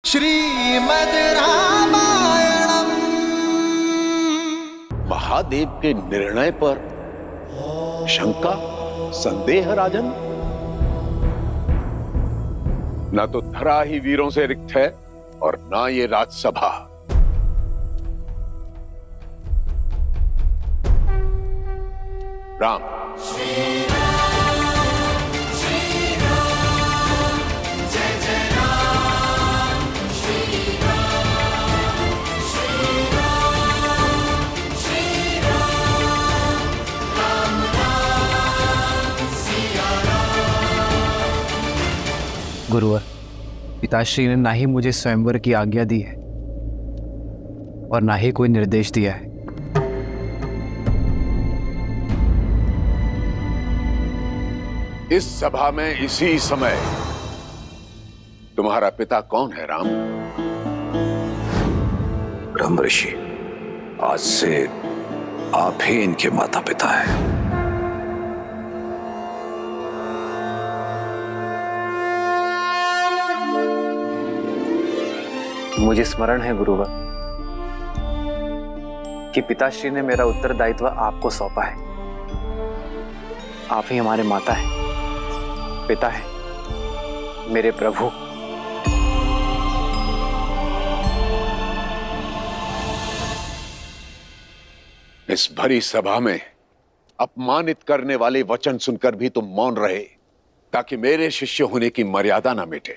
श्रीमद् रामायणम्। महादेव के निर्णय पर शंका, संदेह राजन? ना तो धरा ही वीरों से रिक्त है और ना ये राजसभा। राम, गुरुवर, पिताश्री ने ना ही मुझे स्वयंवर की आज्ञा दी है और ना ही कोई निर्देश दिया है। इस सभा में इसी समय तुम्हारा पिता कौन है राम? ब्रह्म ऋषि, आज से आप ही इनके माता पिता हैं। मुझे स्मरण है गुरुवर कि पिताश्री ने मेरा उत्तरदायित्व आपको सौंपा है। आप ही हमारे माता हैं, पिता हैं, मेरे प्रभु। इस भरी सभा में अपमानित करने वाले वचन सुनकर भी तुम मौन रहे ताकि मेरे शिष्य होने की मर्यादा ना मिटे।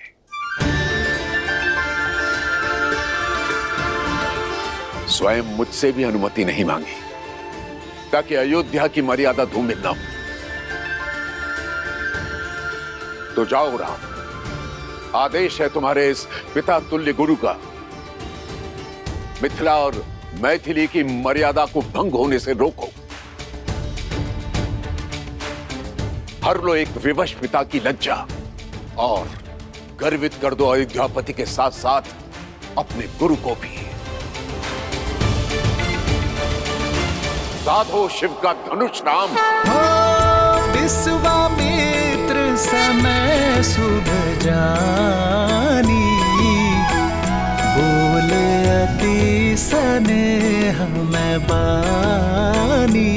स्वयं मुझसे भी अनुमति नहीं मांगी ताकि अयोध्या की मर्यादा धूमिल ना हो। तो जाओ राम, आदेश है तुम्हारे इस पिता तुल्य गुरु का, मिथिला और मैथिली की मर्यादा को भंग होने से रोको। हर लो एक विवश पिता की लज्जा और गर्वित कर दो अयोध्यापति के साथ साथ अपने गुरु को भी। साधो शिव का धनुष राम। विश्वामित्र समय शुभ जानी, बोल अति स्नेह में बानी।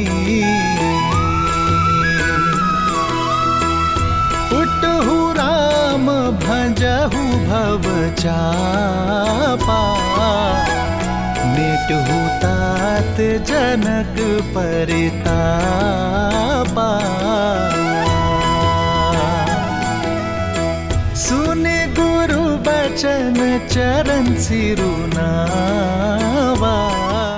उठहु राम भजहु भव चापा, मिटहु तात जनक परितापा। सुने गुरु बचन चरण सिरुनावा,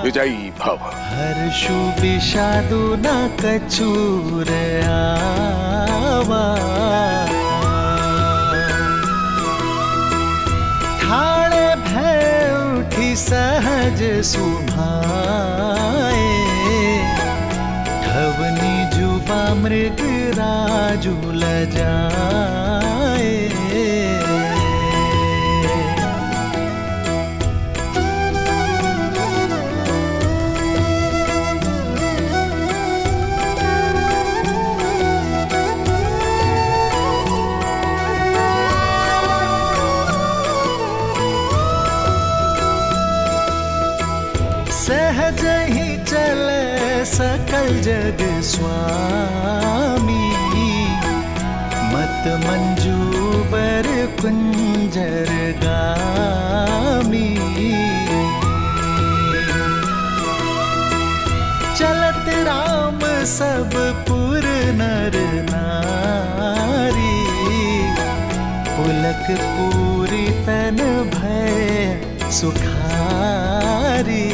विजयी भव। हर्षु विषादु न कछुर आवा। ठाणे भय उठी सहज सुभाए, ठवनी जुबा मृग राजु लजाए। सहज ही चले सकल जग स्वामी, मत मंजूबर कुंजर गामी। चलत राम सब पुर नर नारी, पुलक पूरी तन भय सुखारी।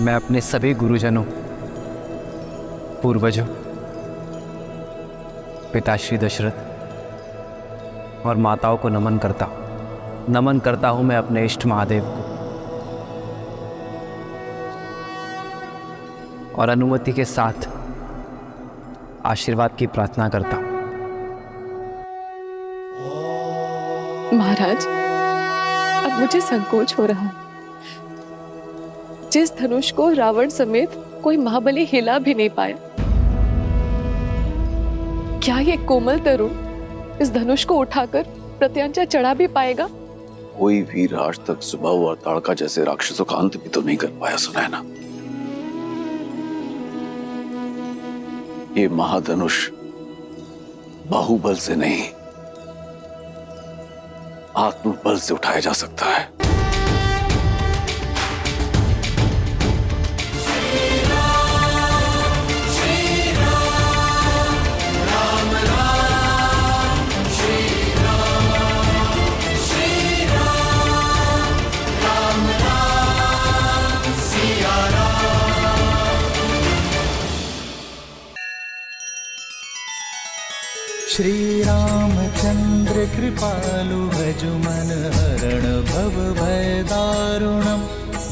मैं अपने सभी गुरुजनों, पूर्वजों, पिताश्री दशरथ और माताओं को नमन करता हूं मैं अपने इष्ट महादेव को, और अनुमति के साथ आशीर्वाद की प्रार्थना करता हूं। महाराज, अब मुझे संकोच हो रहा है। जिस धनुष को रावण समेत कोई महाबली हिला भी नहीं पाया, क्या ये कोमल तरुण इस धनुष को उठाकर प्रत्यांचा चढ़ा भी पाएगा? कोई वीर आज तक सुबह और ताड़का जैसे राक्षसों का अंत भी तो नहीं कर पाया, सुना है ना? ये महाधनुष बाहुबल से नहीं, आत्मबल से उठाया जा सकता है। श्री रामचंद्र कृपालु भजु मन हरण भव भय दारुणम,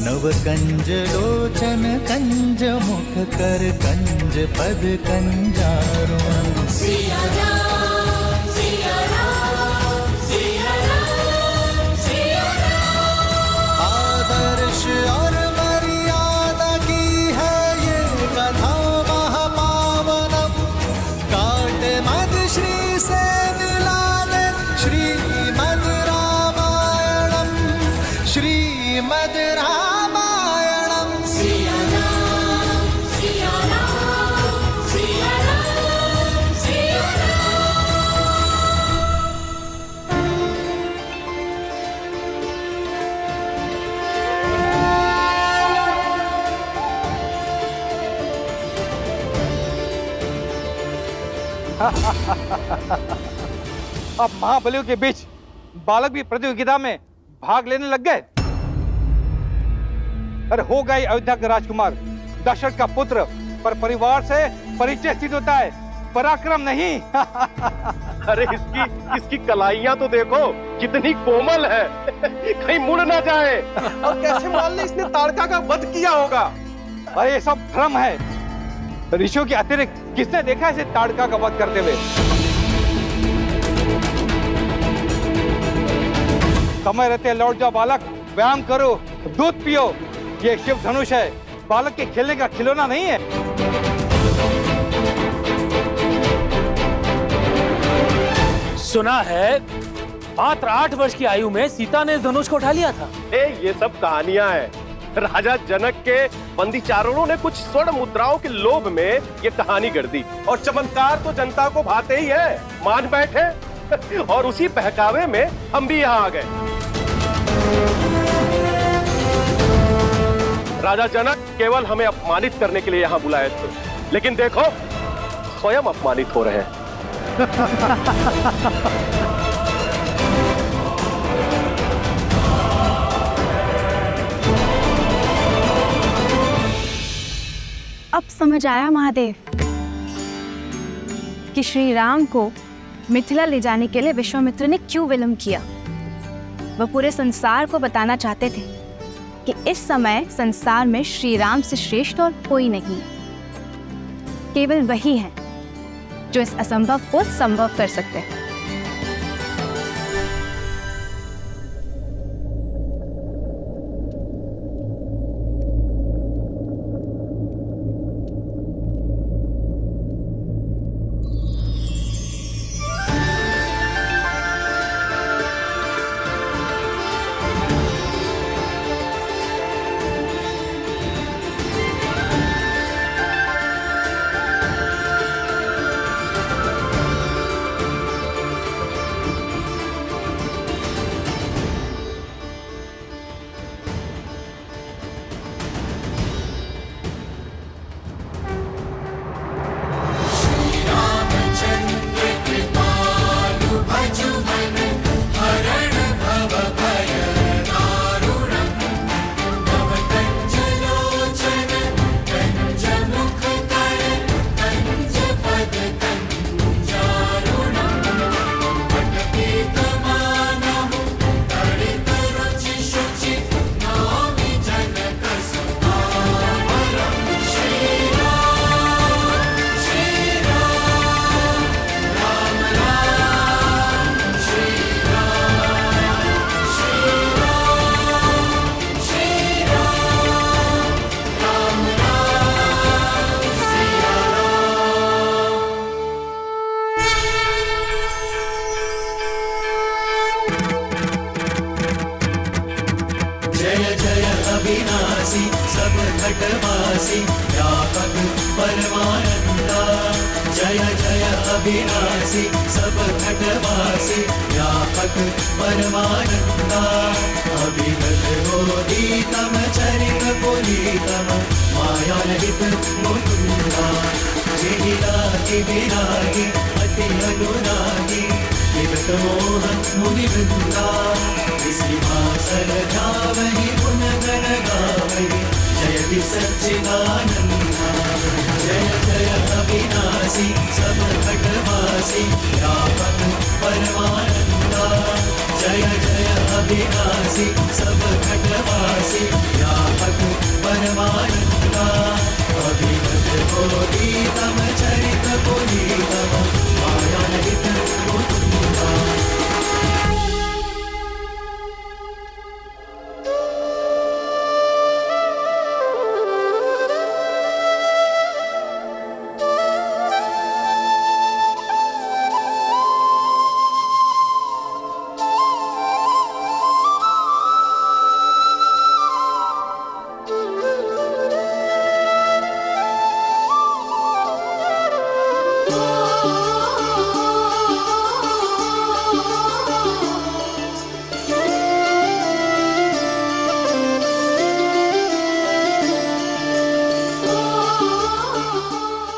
नव कंज लोचन कंज मुख कर कंज पद कंजारुणम। सिया राम, सिया राम, सिया राम, सिया राम। आदर्श और मर्यादा की है ये कथा महापावनम, काट मद श्री से मिला दे श्रीमद् रामायणम, श्रीमद् रामायणम। सिया राम, सिया राम, सिया राम, सिया अब महाबलियों के बीच बालक भी प्रतियोगिता में भाग लेने लग गए। अरे हो गए अयोध्या का राजकुमार, दशरथ का पुत्र, पर परिवार से परिचय सिद्ध होता है, पराक्रम नहीं। अरे इसकी कलाइयां तो देखो कितनी कोमल है, कहीं मुड़ ना जाए। और कैसे मान ले इसने ताड़का का वध किया होगा? अरे ये सब भ्रम है। ऋषियों के अतिरिक्त किसने देखा इसे ताड़का का वध करते हुए? समय रहते लौट जाओ बालक, व्यायाम करो, दूध पियो। ये शिव धनुष है, बालक के खेलने का खिलौना नहीं है। सुना है मात्र 8 वर्ष की आयु में सीता ने इस धनुष को उठा लिया था। ये सब कहानियां हैं। राजा जनक के बंदी चारणों ने कुछ स्वर्ण मुद्राओं के लोभ में ये कहानी गढ़ दी, और चमत्कार तो जनता को भाते ही है, मान बैठे। और उसी बहकावे में हम भी यहाँ आ गए। राजा जनक केवल हमें अपमानित करने के लिए यहाँ बुलाए थे, लेकिन देखो स्वयं अपमानित हो रहे हैं। अब समझ आया महादेव कि श्री राम को मिथिला ले जाने के लिए विश्वामित्र ने क्यों विलंब किया। वह पूरे संसार को बताना चाहते थे कि इस समय संसार में श्री राम से श्रेष्ठ और कोई नहीं, केवल वही है जो इस असंभव को संभव कर सकते हैं। जय जय अविनाशी सब घटवासी व्यापक परमानंदा जय जय अविनाशी सब घटवासी व्यापक परमानंदा अभिगत बोधितम चरित पुनीतम मायारहित मुकुंदा जिहिरागी विरागी अति अनुरागी विगत मोहन मुनि वृंदा इसी भाषण गावहि गुण गण गावहि जयति सच्चिदानंदा जय जय अविनाशी सब घटवासी व्यापक परमानंदा जय जय अविनाशी सब घटवासी व्यापक परमानंदा अभिगत बोधितम चरित पुनीतम मायारहित मुकुंदा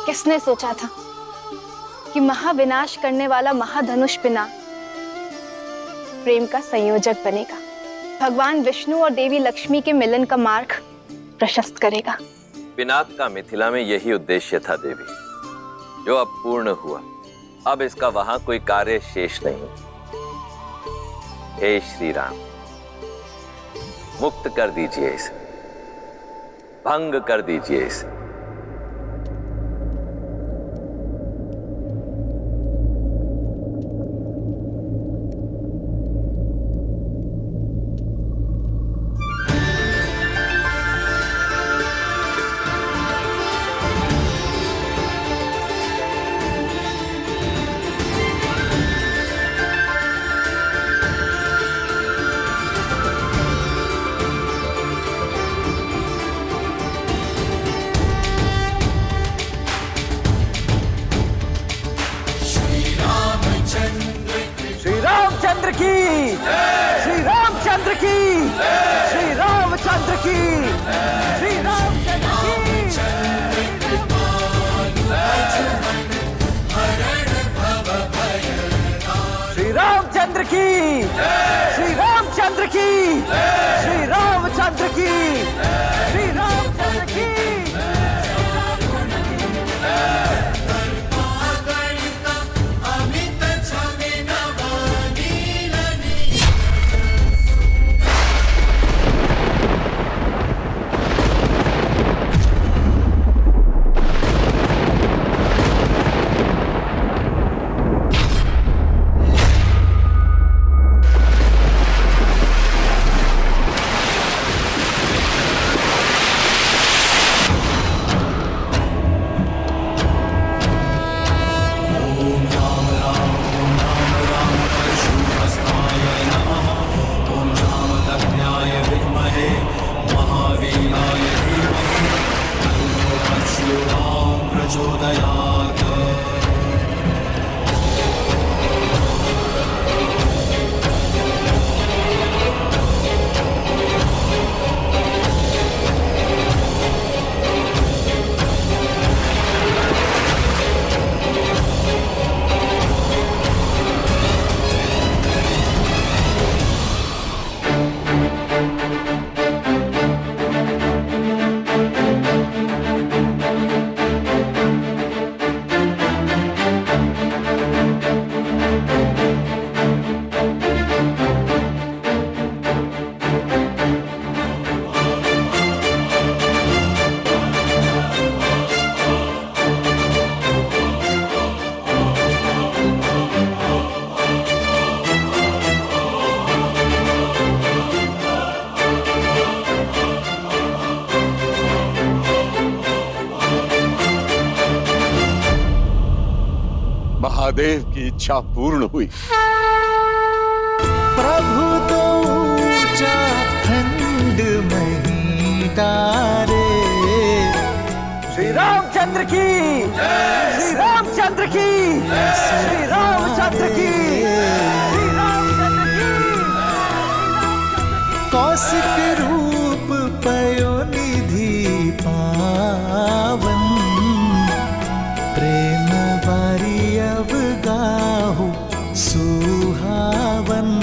किसने सोचा था कि महाविनाश करने वाला महाधनुष पिनाक प्रेम का संयोजक बनेगा, भगवान विष्णु और देवी लक्ष्मी के मिलन का मार्ग प्रशस्त करेगा। पिनाक का मिथिला में यही उद्देश्य था देवी, जो अब पूर्ण हुआ। अब इसका वहां कोई कार्य शेष नहीं। हे श्री राम, मुक्त कर दीजिए इसे, भंग कर दीजिए इसे। रामचंद्र की, श्री रामचंद्र की, श्री रामचंद्र की, श्री रामचंद्र की। श्री रामचंद्र की, श्री रामचंद्र की, श्री रामचंद्र की, श्री रामचंद्र की। महादेव की इच्छा पूर्ण हुई। प्रभु तो ऊंचा खंड ललकारे। श्री रामचंद्र की, श्री रामचंद्र की, श्री रामचंद्र की, श्री रामचंद्र की। कौशिक रूप पयोनिधि पावन, प्रेम बारी अब गाहु सुहावन।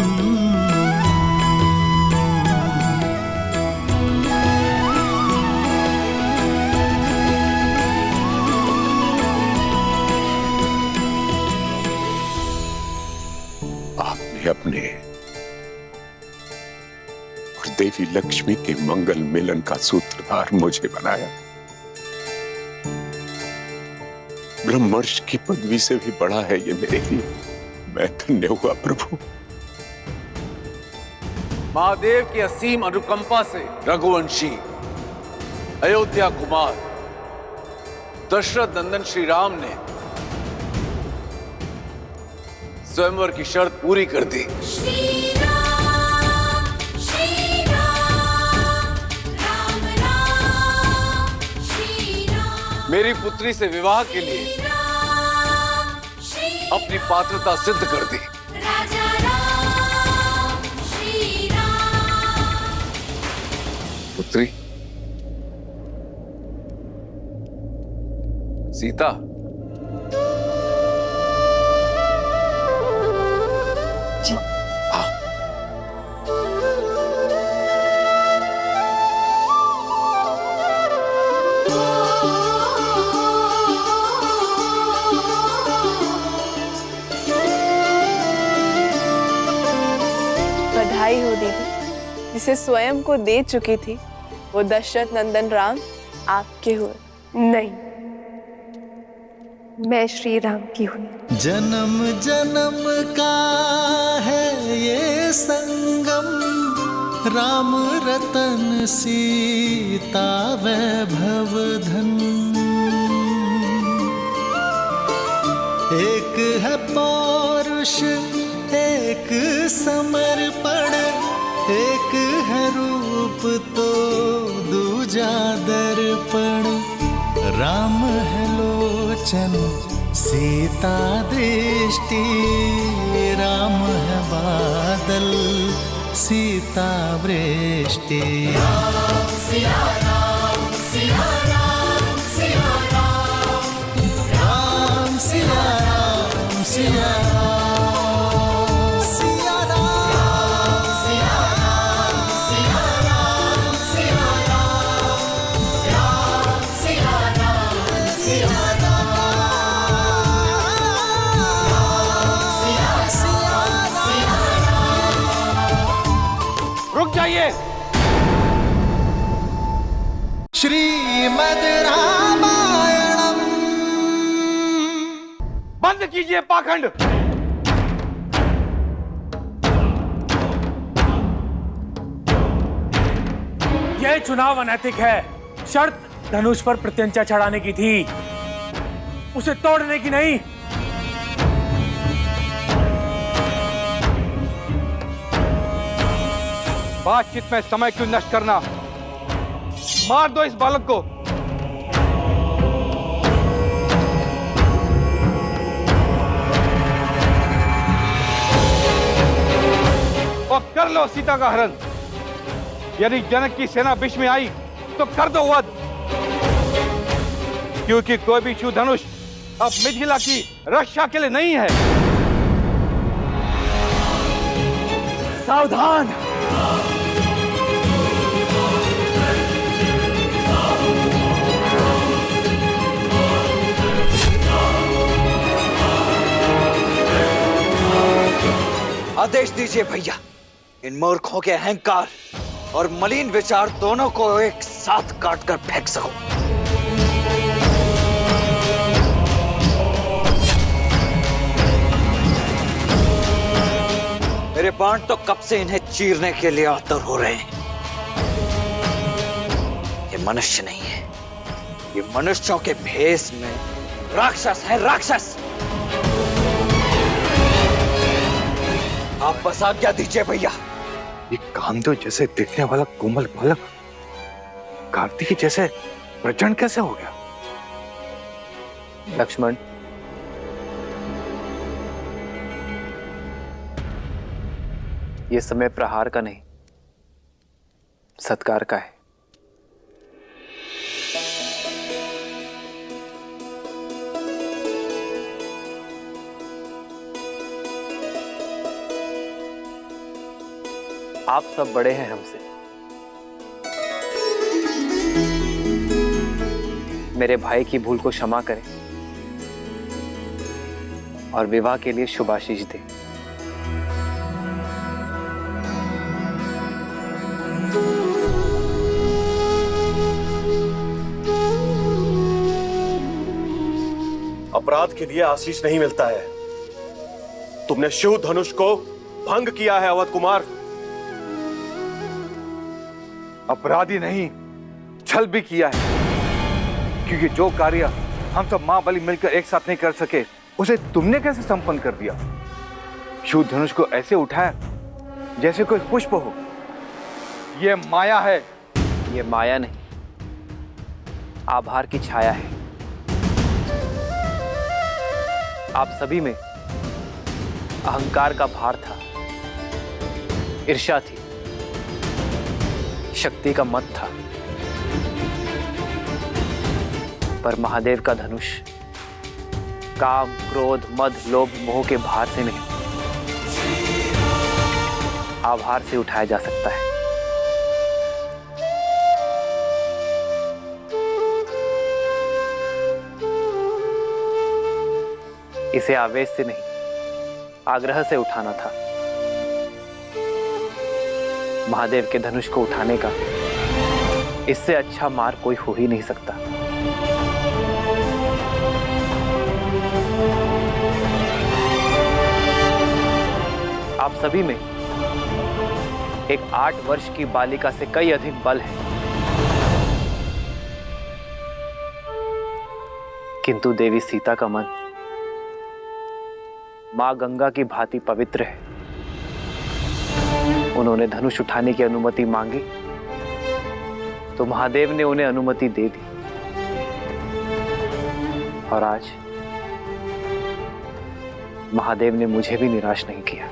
आपने अपने और देवी लक्ष्मी के मंगल मिलन का सूत्रधार मुझे बनाया। ब्रह्मर्षि की पदवी से भी बड़ा है ये मेरे लिए। मैं धन्य हुआ प्रभु। महादेव की असीम अनुकंपा से रघुवंशी अयोध्या कुमार दशरथ नंदन श्री राम ने स्वयंवर की शर्त पूरी कर दी। मेरी पुत्री से विवाह के लिए अपनी पात्रता सिद्ध कर दी। पुत्री सीता, बधाई हो दीदी, जिसे स्वयं को दे चुकी थी वो दशरथ नंदन राम आपके हुए। नहीं, मैं श्री राम की हूँ। जन्म जन्म का है ये संगम, राम रतन सीता वैभव धन। एक है पौरुष एक समर्पण, एक है रूप तो दूजा दर्पण। राम है लोचन सीता दृष्टि, राम है बादल सीता वृष्टि। राम सिया राम सिया राम सिया राम, राम सिया राम सिया राम। श्रीमद् रामायणम। बंद कीजिए पाखंड। यह चुनाव अनैतिक है। शर्त धनुष पर प्रत्यंचा चढ़ाने की थी, उसे तोड़ने की नहीं। बातचीत में समय क्यों नष्ट करना? मार दो इस बालक को। और कर लो सीता का हरण। यदि जनक की सेना बीच में आई तो कर दो वध, क्योंकि कोई भी शिव धनुष अब मिथिला की रक्षा के लिए नहीं है। सावधान। आदेश दीजिए भैया, इन मूर्खों के अहंकार और मलिन विचार दोनों को एक साथ काटकर फेंक सको। मेरे बाण तो कब से इन्हें चीरने के लिए आतुर हो रहे हैं। ये मनुष्य नहीं है, ये मनुष्यों के भेष में राक्षस है, राक्षस। आप बस आज्ञा दीजिए भैया। ये कामदेव जैसे दिखने वाला कोमल बालक कार्तिक जैसे प्रचंड कैसे हो गया? लक्ष्मण, ये समय प्रहार का नहीं, सत्कार का है। आप सब बड़े हैं हमसे, मेरे भाई की भूल को क्षमा करें और विवाह के लिए शुभाशीष दें। अपराध के लिए आशीष नहीं मिलता है। तुमने शिव धनुष को भंग किया है अवध कुमार। अपराधी नहीं, छल भी किया है, क्योंकि जो कार्य हम सब महाबली मिलकर एक साथ नहीं कर सके, उसे तुमने कैसे संपन्न कर दिया? शिव धनुष को ऐसे उठाया जैसे कोई पुष्प हो। यह माया है। ये माया नहीं, आभार की छाया है। आप सभी में अहंकार का भार था, ईर्ष्या थी, शक्ति का मत था, पर महादेव का धनुष काम, क्रोध, मद, लोभ, मोह के भार से नहीं, आभार से उठाया जा सकता है। इसे आवेश से नहीं, आग्रह से उठाना था। महादेव के धनुष को उठाने का इससे अच्छा मार्ग कोई हो ही नहीं सकता। आप सभी में एक 8 वर्ष की बालिका से कई अधिक बल है, किंतु देवी सीता का मन मां गंगा की भांति पवित्र है। उन्होंने धनुष उठाने की अनुमति मांगी तो महादेव ने उन्हें अनुमति दे दी, और आज महादेव ने मुझे भी निराश नहीं किया।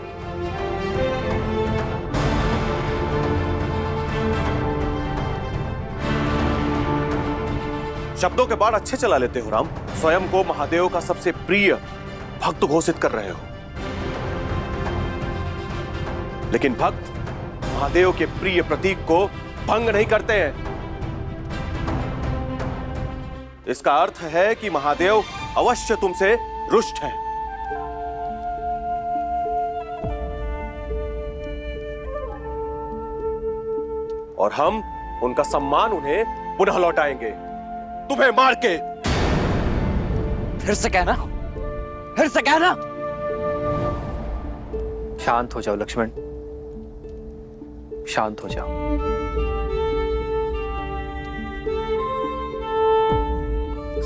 शब्दों के बाढ़ अच्छे चला लेते हो राम। स्वयं को महादेव का सबसे प्रिय भक्त घोषित कर रहे हो, लेकिन भक्त महादेव के प्रिय प्रतीक को भंग नहीं करते हैं। इसका अर्थ है कि महादेव अवश्य तुमसे रुष्ट हैं। और हम उनका सम्मान उन्हें पुनः लौटाएंगे, तुम्हें मार के। फिर से कहना, फिर से कहना। शांत हो जाओ लक्ष्मण, शांत हो जाओ।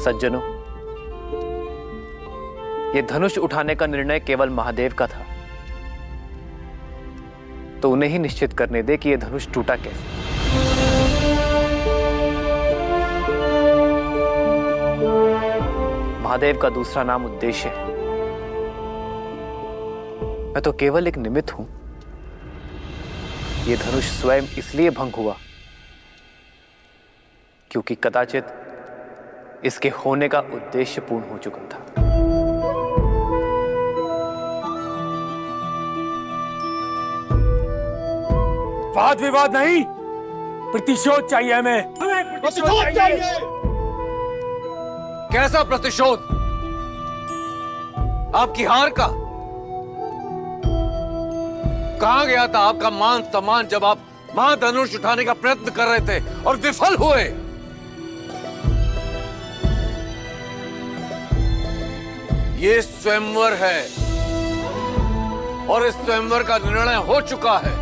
सज्जनों, यह धनुष उठाने का निर्णय केवल महादेव का था, तो उन्हें ही निश्चित करने दे कि यह धनुष टूटा कैसे। महादेव का दूसरा नाम उद्देश्य है। मैं तो केवल एक निमित्त हूं। यह धनुष स्वयं इसलिए भंग हुआ क्योंकि कदाचित इसके होने का उद्देश्य पूर्ण हो चुका था। वाद विवाद नहीं, प्रतिशोध चाहिए हमें। प्रतिशोध चाहिए। कैसा प्रतिशोध? आपकी हार का? कहां गया था आपका मान सम्मान जब आप महाधनुष उठाने का प्रयत्न कर रहे थे और विफल हुए? ये स्वयंवर है और इस स्वयंवर का निर्णय हो चुका है।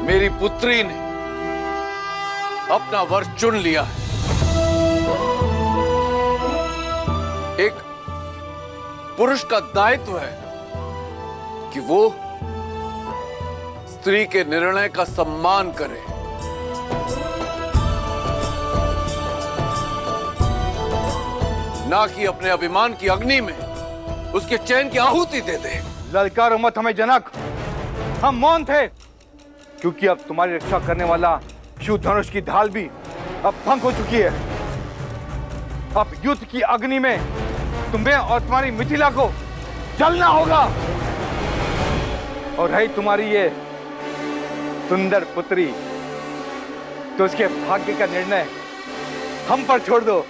मेरी पुत्री ने अपना वर चुन लिया है। एक पुरुष का दायित्व है कि वो स्त्री के निर्णय का सम्मान करे। ना कि अपने अभिमान की अग्नि में उसके चैन की आहुति दे दे। ललकारो मत हमें जनक, हम मौन थे क्योंकि अब तुम्हारी रक्षा करने वाला शिव धनुष की ढाल भी अब भंग हो चुकी है। अब युद्ध की अग्नि में तुम्हें और तुम्हारी मिथिला को जलना होगा। और रही तुम्हारी ये सुंदर पुत्री, तो उसके भाग्य का निर्णय हम पर छोड़ दो।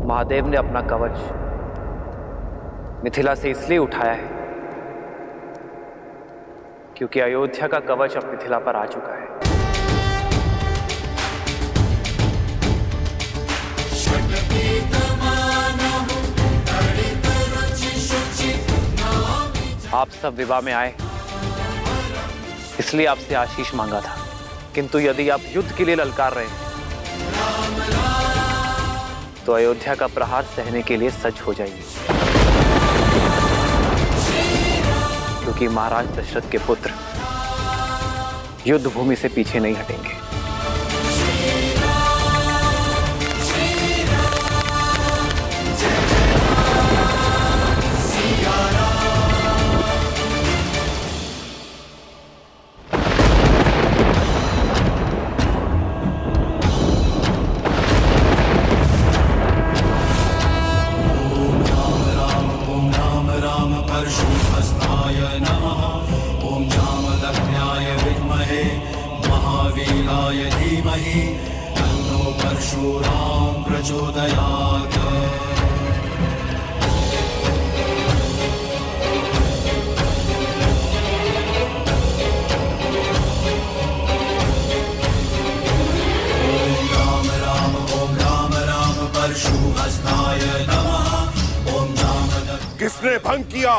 महादेव ने अपना कवच मिथिला से इसलिए उठाया है क्योंकि अयोध्या का कवच अब मिथिला पर आ चुका है। आप सब विवाह में आए इसलिए आपसे आशीष मांगा था, किंतु यदि आप युद्ध के लिए ललकार रहे हैं तो अयोध्या का प्रहार सहने के लिए सज्ज हो जाइए, क्योंकि महाराज दशरथ के पुत्र युद्ध भूमि से पीछे नहीं हटेंगे। किसने भंग किया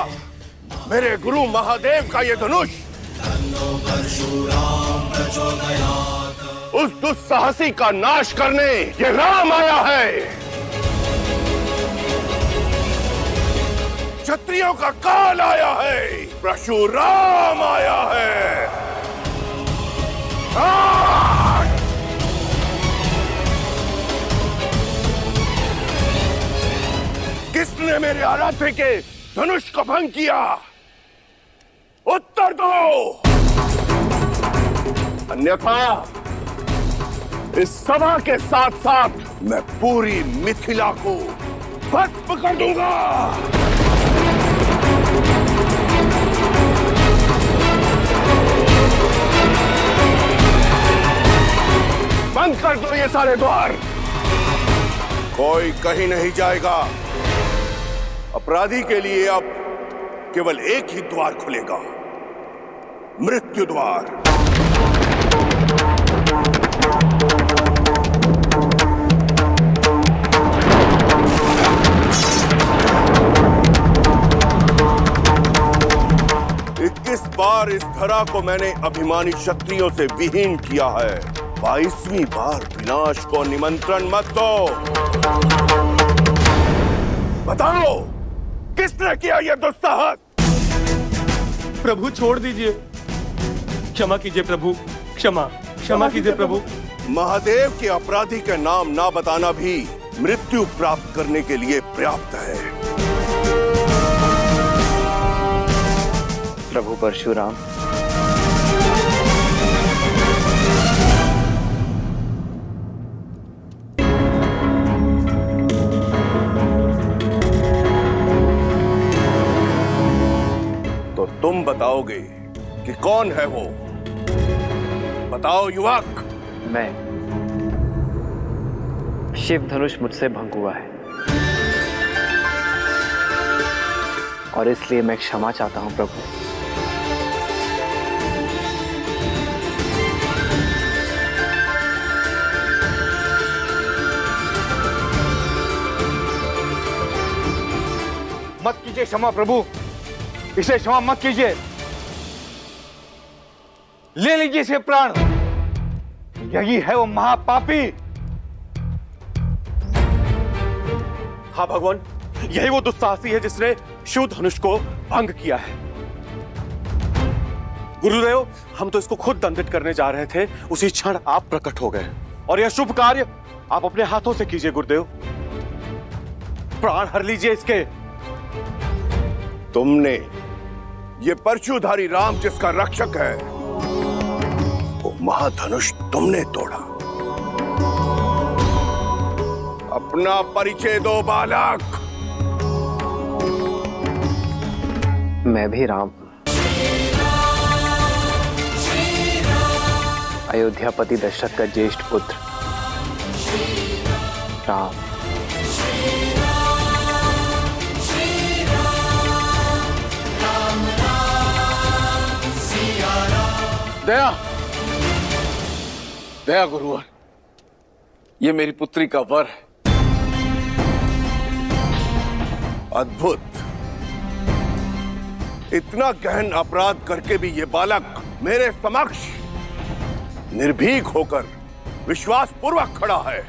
मेरे गुरु महादेव का ये धनुष? उस दुस्साहसी का नाश करने ये राम आया है। क्षत्रियों का काल आया है, परशुराम आया है। किसने मेरे आराध्य के धनुष को भंग किया? उत्तर दो, अन्यथा इस सभा के साथ साथ मैं पूरी मिथिला को भस्म कर दूंगा। बंद कर दो ये सारे द्वार, कोई कहीं नहीं जाएगा। अपराधी के लिए अब केवल एक ही द्वार खुलेगा, मृत्यु द्वार। इक्कीस बार इस धरा को मैंने अभिमानी क्षत्रियों से विहीन किया है, 22वीं बार विनाश को निमंत्रण मत दो। बताओ किसने किया यह दुस्साहस? प्रभु छोड़ दीजिए, क्षमा कीजिए प्रभु, क्षमा कीजिए प्रभु। महादेव के अपराधी का नाम ना बताना भी मृत्यु प्राप्त करने के लिए पर्याप्त है। प्रभु परशुराम, तुम बताओगे कि कौन है वो? बताओ युवक। मैं शिव धनुष मुझसे भंग हुआ है और इसलिए मैं क्षमा चाहता हूं प्रभु। मत कीजिए क्षमा प्रभु, इसे क्षमा मत कीजिए। ले लीजिए इसे प्राण। यही है वो महापापी। हाँ भगवान, यही वो दुस्साहसी है जिसने शिव धनुष को भंग किया है। गुरुदेव, हम तो इसको खुद दंडित करने जा रहे थे, उसी क्षण आप प्रकट हो गए और यह शुभ कार्य आप अपने हाथों से कीजिए गुरुदेव। प्राण हर लीजिए इसके। तुमने ये परशुधारी राम जिसका रक्षक है, वो महाधनुष तुमने तोड़ा। अपना परिचय दो बालक। मैं भी राम, अयोध्यापति दशरथ का ज्येष्ठ पुत्र राम। दया, दया गुरुवर, ये मेरी पुत्री का वर है। अद्भुत। इतना गहन अपराध करके भी ये बालक मेरे समक्ष निर्भीक होकर विश्वास पूर्वक खड़ा है।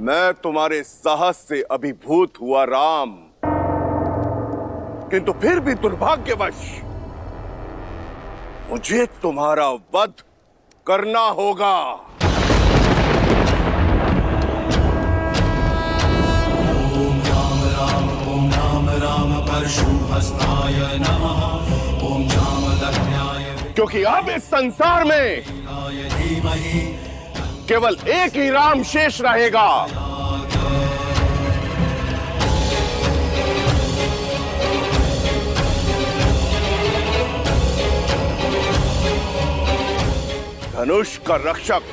मैं तुम्हारे साहस से अभिभूत हुआ राम, किंतु फिर भी दुर्भाग्यवश मुझे तुम्हारा वध करना होगा। ओम राम राम परशुहस्ताय नमः। ओम जामदग्न्याय क्योंकि अब इस संसार में धीमहि केवल एक ही राम शेष रहेगा। धनुष का रक्षक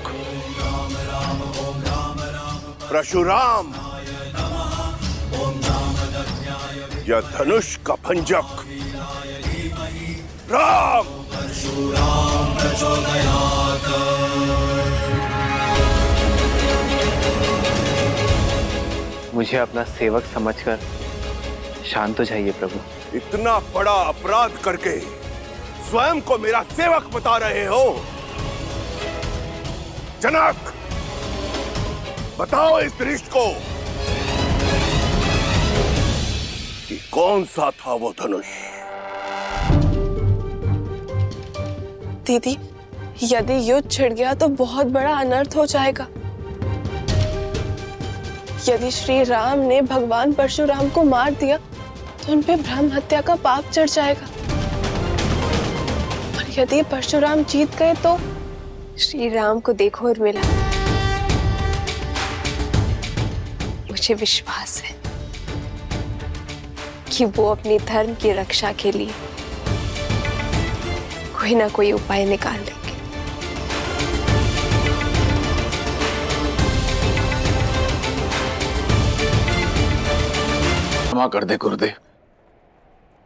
परशुराम या धनुष का भंजक राम। मुझे अपना सेवक समझकर शांत हो जाइए प्रभु। इतना बड़ा अपराध करके स्वयं को मेरा सेवक बता रहे हो? जनक, बताओ इस दृष्ट को कि कौन सा था वो धनुष? दीदी, यदि युद्ध छिड़ गया तो बहुत बड़ा अनर्थ हो जाएगा। यदि श्री राम ने भगवान परशुराम को मार दिया तो उन पे ब्रह्म हत्या का पाप चढ़ जाएगा, और यदि परशुराम जीत गए तो श्री राम को देखो उर्मिला, मुझे विश्वास है कि वो अपने धर्म की रक्षा के लिए कोई ना कोई उपाय निकाल लेंगे। क्षमा कर दे गुरुदेव,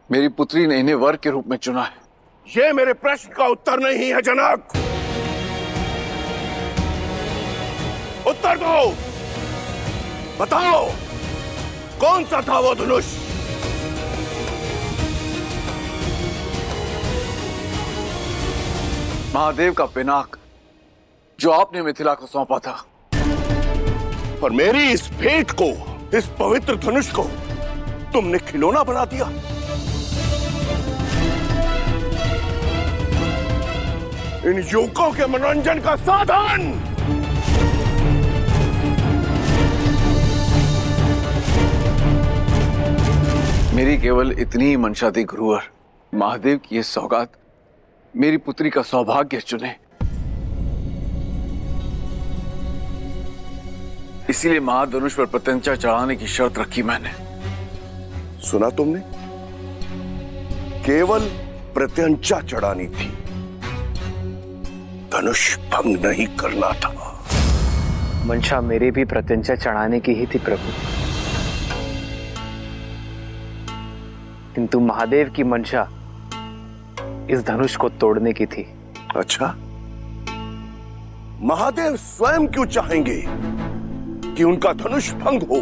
मेरी पुत्री ने इन्हें वर के रूप में चुना है। ये मेरे प्रश्न का उत्तर नहीं है जनक। उत्तर दो, बताओ कौन सा था वो धनुष? महादेव का पिनाक जो आपने मिथिला को सौंपा था। और मेरी इस भेंट को, इस पवित्र धनुष को तुमने खिलौना बना दिया। इन युवकों के मनोरंजन का साधन। मेरी केवल इतनी ही मंशा थी गुरुवर, महादेव की ये सौगात मेरी पुत्री का सौभाग्य चुने। इसीलिए महाधनुष पर प्रत्यंचा चढ़ाने की शर्त रखी मैंने। सुना तुमने? केवल प्रत्यंचा चढ़ानी थी, धनुष भंग नहीं करना था। मंशा मेरी भी प्रत्यंचा चढ़ाने की ही थी प्रभु, किंतु महादेव की मंशा इस धनुष को तोड़ने की थी। अच्छा, महादेव स्वयं क्यों चाहेंगे कि उनका धनुष भंग हो?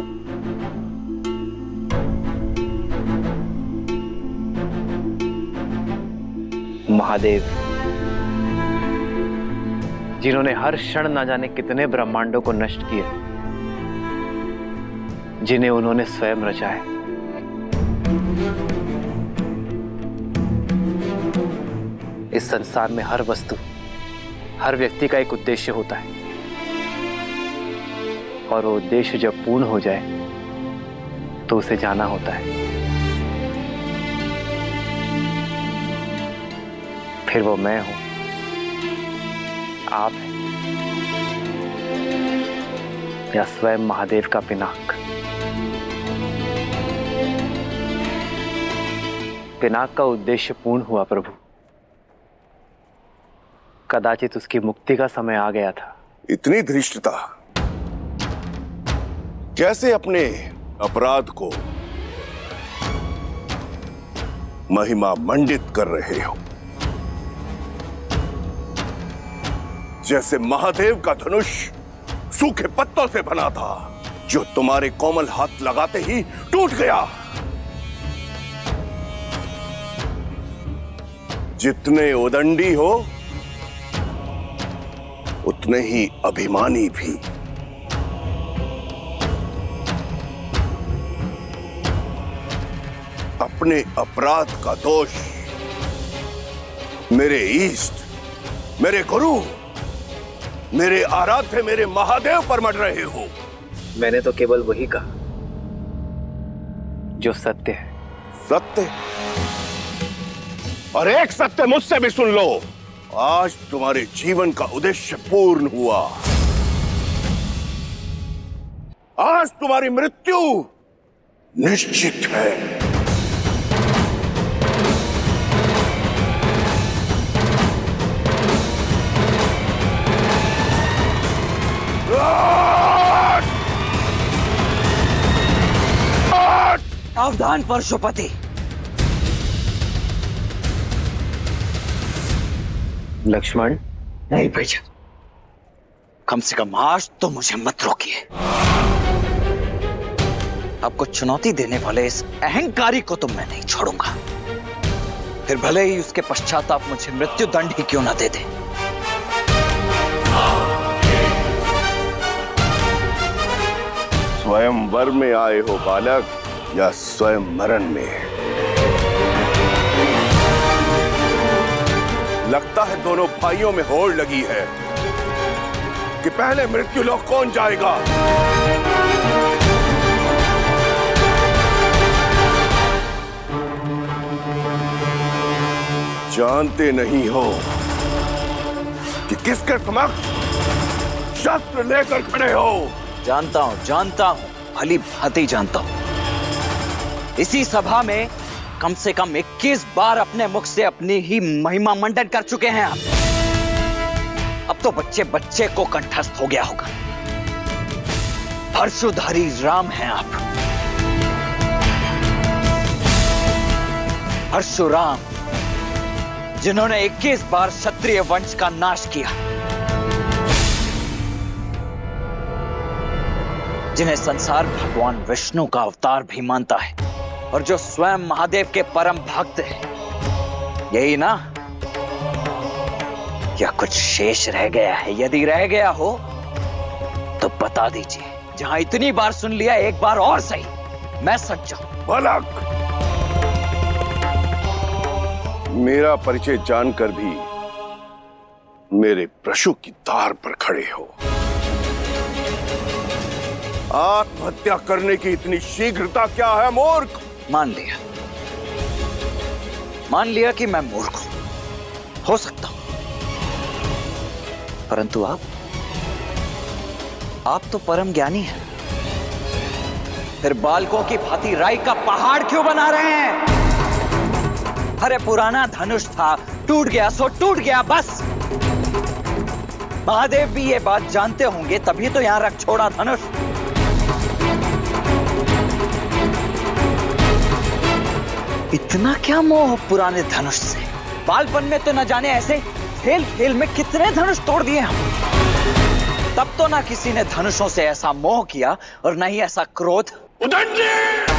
महादेव जिन्होंने हर क्षण ना जाने कितने ब्रह्मांडों को नष्ट किया, जिन्हें उन्होंने स्वयं रचा है। इस संसार में हर वस्तु, हर व्यक्ति का एक उद्देश्य होता है, और वो उद्देश्य जब पूर्ण हो जाए तो उसे जाना होता है। फिर वो मैं हूं, आप हैं, या स्वयं महादेव का पिनाक। पिनाक का उद्देश्य पूर्ण हुआ प्रभु। कदाचित उसकी मुक्ति का समय आ गया था। इतनी धृष्टता, कैसे अपने अपराध को महिमा मंडित कर रहे हो? जैसे महादेव का धनुष सूखे पत्तों से बना था, जो तुम्हारे कोमल हाथ लगाते ही टूट गया। जितने उदंडी हो उतने ही अभिमानी भी। अपने अपराध का दोष मेरे ईष्ट, मेरे गुरु, मेरे आराध्य, मेरे महादेव पर मढ़ रहे हो। मैंने तो केवल वही कहा जो सत्य है। सत्य? और एक सत्य मुझसे भी सुन लो, आज तुम्हारे जीवन का उद्देश्य पूर्ण हुआ। आज तुम्हारी मृत्यु निश्चित है। सावधान परशुपति, लक्ष्मण। नहीं भैया, कम से कम आज तो मुझे मत रोकिए। आपको चुनौती देने वाले इस अहंकारी को तो मैं नहीं छोड़ूंगा, फिर भले ही उसके पश्चात आप मुझे मृत्यु दंड ही क्यों ना दे दे। स्वयं वर में आए हो बालक, या स्वयं मरण में? लगता है दोनों भाइयों में होड़ लगी है कि पहले मृत्यु लोक कौन जाएगा। जानते नहीं हो कि किसके समक्ष शस्त्र लेकर खड़े हो। जानता हूं, भली भांति जानता हूं। इसी सभा में कम से कम 21 बार अपने मुख से अपनी ही महिमा मंडन कर चुके हैं आप। अब तो बच्चे बच्चे को कंठस्थ हो गया होगा। परशुधारी राम हैं आप, परशुराम, जिन्होंने 21 बार क्षत्रिय वंश का नाश किया, जिन्हें संसार भगवान विष्णु का अवतार भी मानता है, और जो स्वयं महादेव के परम भक्त हैं। यही ना? या कुछ शेष रह गया है? यदि रह गया हो तो बता दीजिए। जहां इतनी बार सुन लिया, एक बार और सही, मैं सच जाऊं। बालक, मेरा परिचय जानकर भी मेरे प्रशु की तार पर खड़े हो। आत्महत्या करने की इतनी शीघ्रता क्या है मूर्ख? मान लिया कि मैं मूर्ख हो सकता हूं, परंतु आप तो परम ज्ञानी हैं। फिर बालकों की भांति राई का पहाड़ क्यों बना रहे हैं? अरे पुराना धनुष था, टूट गया सो टूट गया, बस। महादेव भी ये बात जानते होंगे, तभी तो यहां रख छोड़ा धनुष। इतना क्या मोह पुराने धनुष से? बालपन में तो न जाने ऐसे खेल खेल में कितने धनुष तोड़ दिए हम। तब तो ना किसी ने धनुषों से ऐसा मोह किया और न ही ऐसा क्रोध। उदंडी!